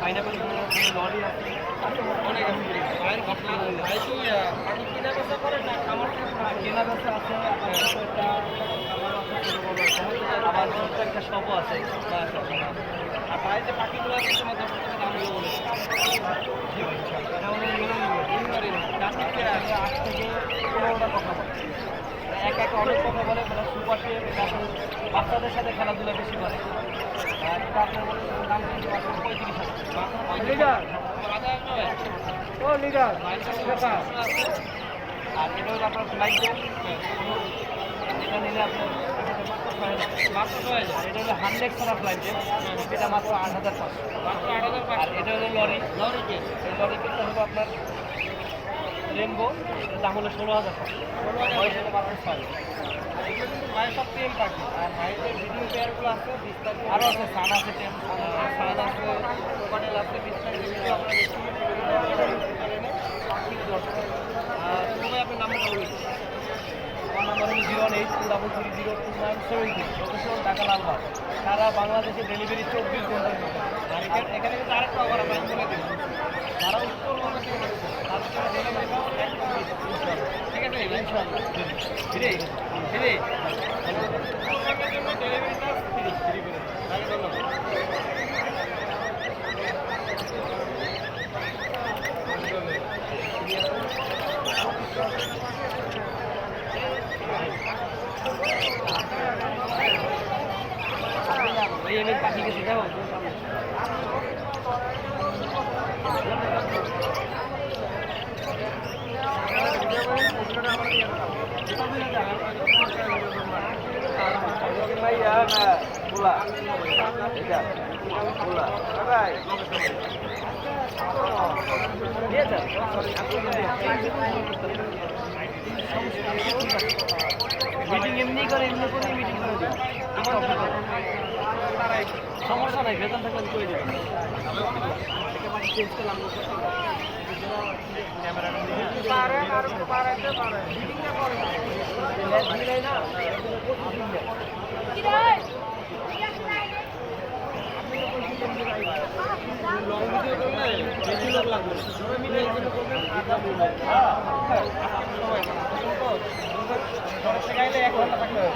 pineapple lorry আছে অনেক আছে ভাইয়ের ঘটনা কেনা বেচা করে না আমার কেনা বেচা আছে আবার একটা শপও আছে আর বাইরে যে পাখিগুলো আছে তোমার 10 টাকা দাম দিয়ে বলে 8 থেকে 15টা কথা বলে এক এক অনেক কথা বলে সুপার টেপ বাচ্চাদের সাথে খেলাধুলা বেশি করে আর এটা আপনার বলে দাম কিন্তু 35 লিটার ও লিটার আর এটা হলো আপনার ফ্লাইট এটা নিলে আপনার মাত্র 6,000 আর এটা হলো 100 ছাড়া ফ্লাইট এটা মাত্র 8,500 মাত্র 8,500 আর এটা হলো লরিকে এই লরিকে হলো আপনার রেনবো দাম হলো 16,000 মাত্র 6 মায়ের সব টেম পাখি আর মায়ের ভিডিও পেয়ারগুলো আছে আরও আছে সান আছে টেম সান আছে কোকানেল আছে সবাই আপনার নাম্বার বলুন আমার নাম্বার হলো 082330297 লোকেশন ঢাকা লালবাগ সারা বাংলাদেশে ডেলিভারি 24 ঘন্টার মধ্যে আর এখানে কিন্তু আরেকটা অফার আমি বলে দিই যারা উত্তরবঙ্গ থেকে আসছে তাদের ডেলিভারি ঠিক আছে ইনশাআল্লাহ ফ্রি ডেলিভারিটা ফ্রি করে তাহলে ধন্যবাদ আমি পাখি গেছি যাবো মিটিং এমনি করে মিটিং করে দিই সমস্যা নাই বেতন থাকলে আমি করে দেবেন চেঞ্জ করলাম বেশি লোক লাগবে সবাই মিলে গাইলে 1 ঘন্টা থাকলে হবে